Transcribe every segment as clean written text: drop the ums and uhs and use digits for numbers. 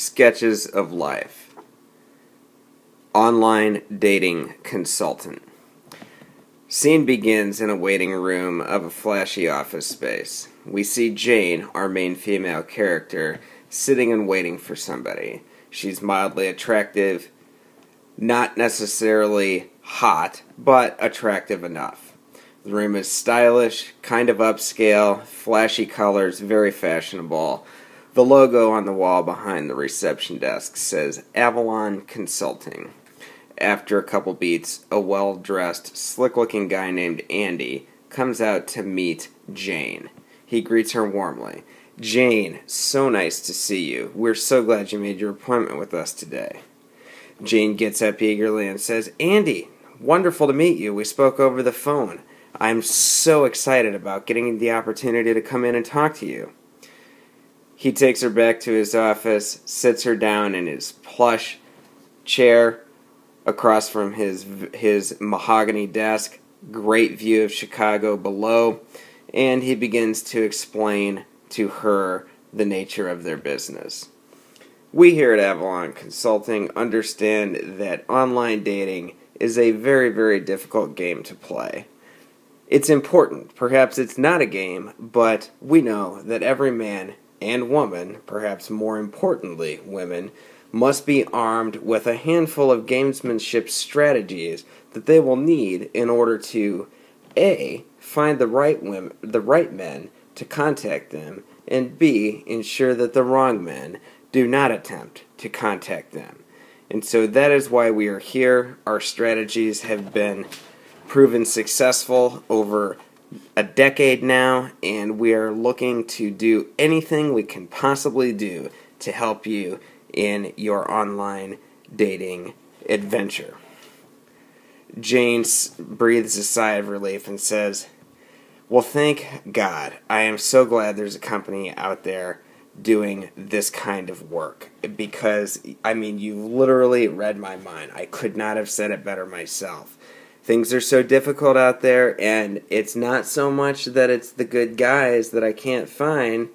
Sketches of life. Online dating consultant. Scene begins in a waiting room of a flashy office space. We see Jane, our main female character, sitting and waiting for somebody. She's mildly attractive, not necessarily hot, but attractive enough. The room is stylish, kind of upscale, flashy colors, very fashionable. The logo on the wall behind the reception desk says Avalon Consulting. After a couple beats, a well-dressed, slick-looking guy named Andy comes out to meet Jane. He greets her warmly. "Jane, so nice to see you. We're so glad you made your appointment with us today." Jane gets up eagerly and says, "Andy, wonderful to meet you. We spoke over the phone. I'm so excited about getting the opportunity to come in and talk to you." He takes her back to his office, sits her down in his plush chair across from his mahogany desk, great view of Chicago below, and he begins to explain to her the nature of their business. We here at Avalon Consulting understand that online dating is a very, very difficult game to play. It's important. Perhaps it's not a game, but we know that every man and woman, perhaps more importantly women, must be armed with a handful of gamesmanship strategies that they will need in order to A, find the right men to contact them, and B, ensure that the wrong men do not attempt to contact them. And so that is why we are here. Our strategies have been proven successful over a decade now, and we are looking to do anything we can possibly do to help you in your online dating adventure. Jane breathes a sigh of relief and says, "Well, thank God. I am so glad there's a company out there doing this kind of work, because, you literally read my mind. I could not have said it better myself. Things are so difficult out there, and it's not so much that it's the good guys that I can't find.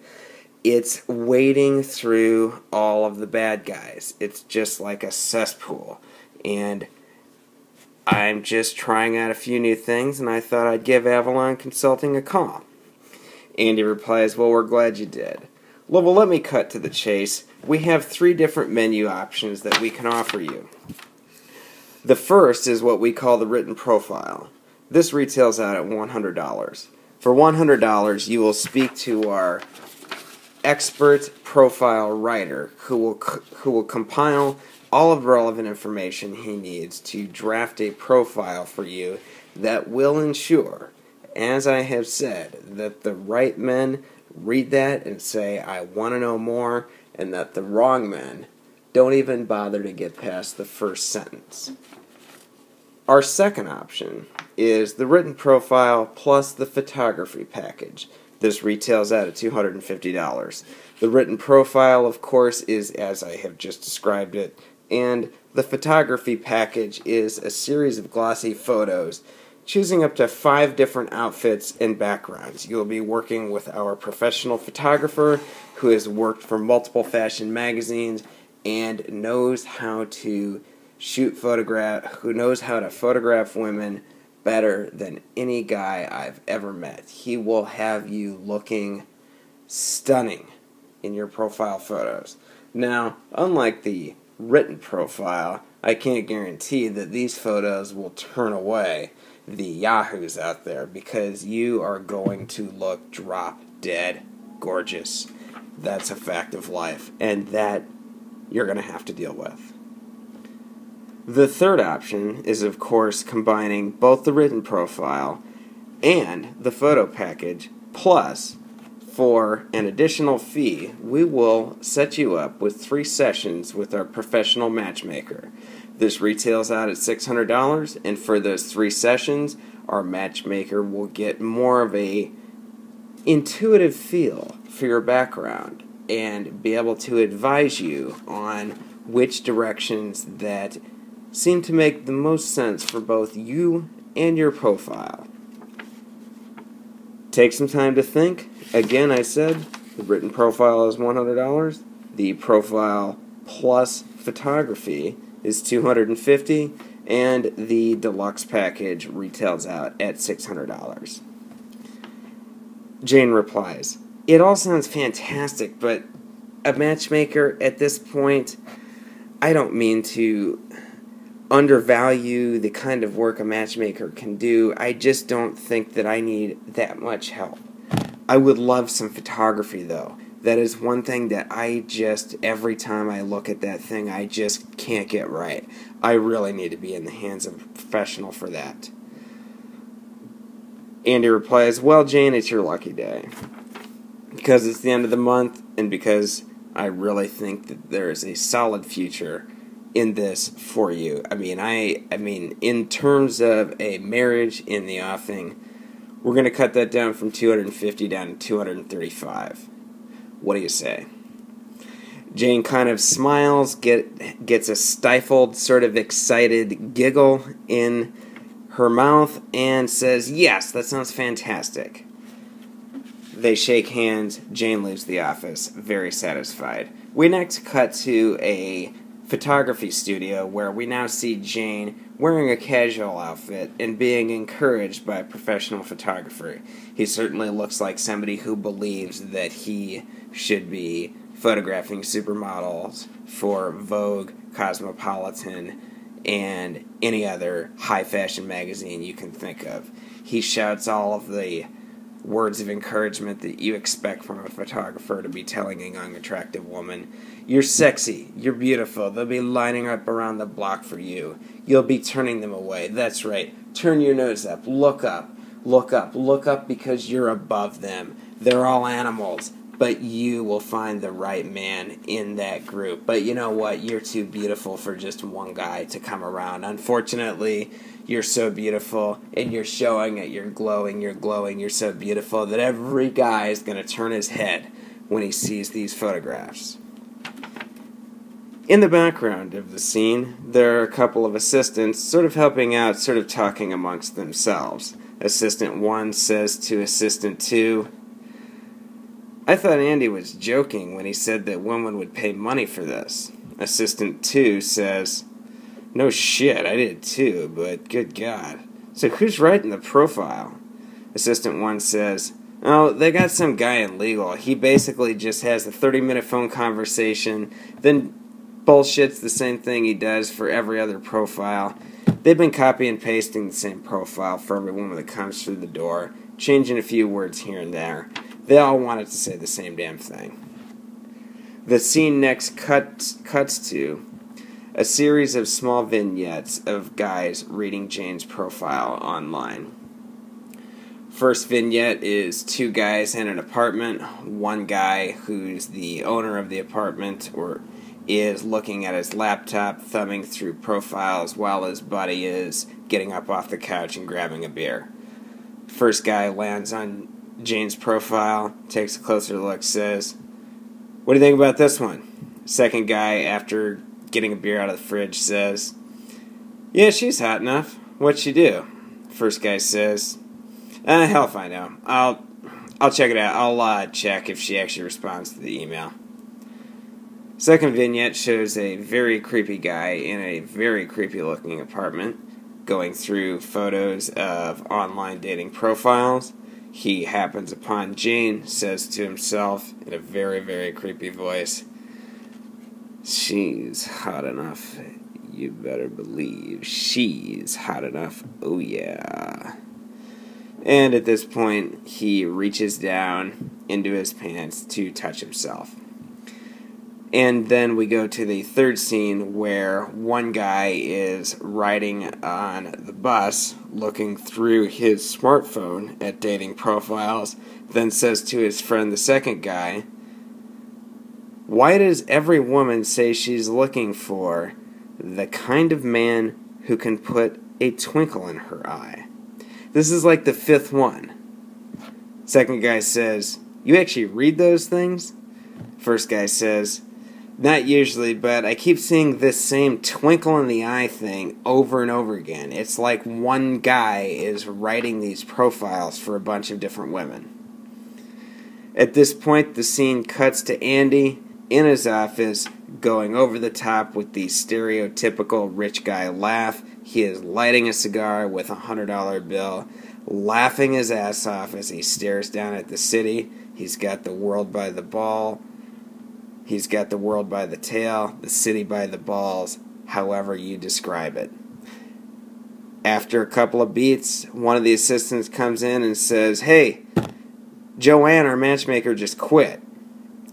It's wading through all of the bad guys. It's just like a cesspool. And I'm just trying out a few new things, and I thought I'd give Avalon Consulting a call." Andy replies, "Well, we're glad you did. Well, let me cut to the chase. We have 3 different menu options that we can offer you. The first is what we call the written profile. This retails out at $100. For $100, you will speak to our expert profile writer who will compile all of the relevant information he needs to draft a profile for you that will ensure, as I have said, that the right men read that and say, 'I want to know more,' and that the wrong men don't even bother to get past the first sentence. Our second option is the written profile plus the photography package. This retails out at $250. The written profile, of course, is as I have just described it, and the photography package is a series of glossy photos, choosing up to 5 different outfits and backgrounds. You will be working with our professional photographer who has worked for multiple fashion magazines and knows how to photograph women better than any guy I've ever met. He will have you looking stunning in your profile photos. Now, unlike the written profile, I can't guarantee that these photos will turn away the yahoos out there, because you are going to look drop dead gorgeous. That's a fact of life, and that you're going to have to deal with. The third option is, of course, combining both the written profile and the photo package, plus, for an additional fee, we will set you up with 3 sessions with our professional matchmaker. This retails out at $600, and for those 3 sessions, our matchmaker will get more of a intuitive feel for your background and be able to advise you on which directions that seem to make the most sense for both you and your profile. Take some time to think. Again, I said the written profile is $100. The profile plus photography is $250, and the deluxe package retails out at $600. Jane replies, "It all sounds fantastic, but a matchmaker at this point, I don't mean to undervalue the kind of work a matchmaker can do. I just don't think that I need that much help. I would love some photography, though. That is one thing that every time I look at that thing, I just can't get right. I really need to be in the hands of a professional for that." Andy replies, "Well, Jane, it's your lucky day. Because it's the end of the month, and because I really think that there is a solid future in this for you. I mean, in terms of a marriage in the offing, we're going to cut that down from 250 down to 235. What do you say?" Jane kind of smiles, gets a stifled, sort of excited giggle in her mouth, and says, "Yes, that sounds fantastic." They shake hands. Jane leaves the office, very satisfied. We next cut to a photography studio where we now see Jane wearing a casual outfit and being encouraged by a professional photographer. He certainly looks like somebody who believes that he should be photographing supermodels for Vogue, Cosmopolitan, and any other high fashion magazine you can think of. He shouts all of the words of encouragement that you expect from a photographer to be telling a young, attractive woman. "You're sexy. You're beautiful. They'll be lining up around the block for you. You'll be turning them away. That's right. Turn your nose up. Look up. Look up. Look up because you're above them. They're all animals. But you will find the right man in that group. But you know what? You're too beautiful for just one guy to come around. Unfortunately, you're so beautiful, and you're showing it. You're glowing, you're so beautiful that every guy is going to turn his head when he sees these photographs." In the background of the scene, there are a couple of assistants sort of helping out, sort of talking amongst themselves. Assistant 1 says to Assistant 2, "I thought Andy was joking when he said that women would pay money for this." Assistant 2 says, "No shit, I did too, but good God. So who's writing the profile?" Assistant 1 says, "Oh, they got some guy in legal. He basically just has a 30-minute phone conversation, then bullshits the same thing he does for every other profile. They've been copy and pasting the same profile for every woman that comes through the door, changing a few words here and there. They all wanted to say the same damn thing." The scene next cuts to a series of small vignettes of guys reading Jane's profile online. First vignette is 2 guys in an apartment. One guy, who's the owner of the apartment, is looking at his laptop, thumbing through profiles, while his buddy is getting up off the couch and grabbing a beer. First guy lands on Jane's profile, takes a closer look, says, "What do you think about this one?" Second guy, after getting a beer out of the fridge, says, "Yeah, she's hot enough. What'd she do?" First guy says, "Hell if I know. I'll check it out. I'll check if she actually responds to the email." Second vignette shows a very creepy guy in a very creepy looking apartment going through photos of online dating profiles. He happens upon Jane, says to himself in a very, very creepy voice, "She's hot enough. You better believe she's hot enough. Oh yeah." And at this point, he reaches down into his pants to touch himself. And then we go to the third scene where one guy is riding on the bus, looking through his smartphone at dating profiles, then says to his friend, the second guy, "Why does every woman say she's looking for the kind of man who can put a twinkle in her eye?" This is like the fifth one. Second guy says, "You actually read those things?" First guy says, "Not usually, but I keep seeing this same twinkle in the eye thing over and over again. It's like one guy is writing these profiles for a bunch of different women." At this point, the scene cuts to Andy in his office, going over the top with the stereotypical rich guy laugh. He is lighting a cigar with a $100 bill, laughing his ass off as he stares down at the city. He's got the world by the ball. He's got the world by the tail, the city by the balls, however you describe it. After a couple of beats, one of the assistants comes in and says, "Hey, Joanne, our matchmaker, just quit."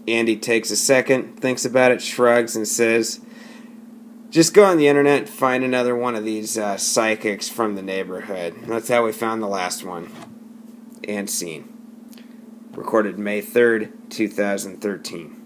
Andy takes a second, thinks about it, shrugs, and says, "Just go on the internet and find another one of these psychics from the neighborhood." That's how we found the last one. And scene. Recorded May 3rd, 2013.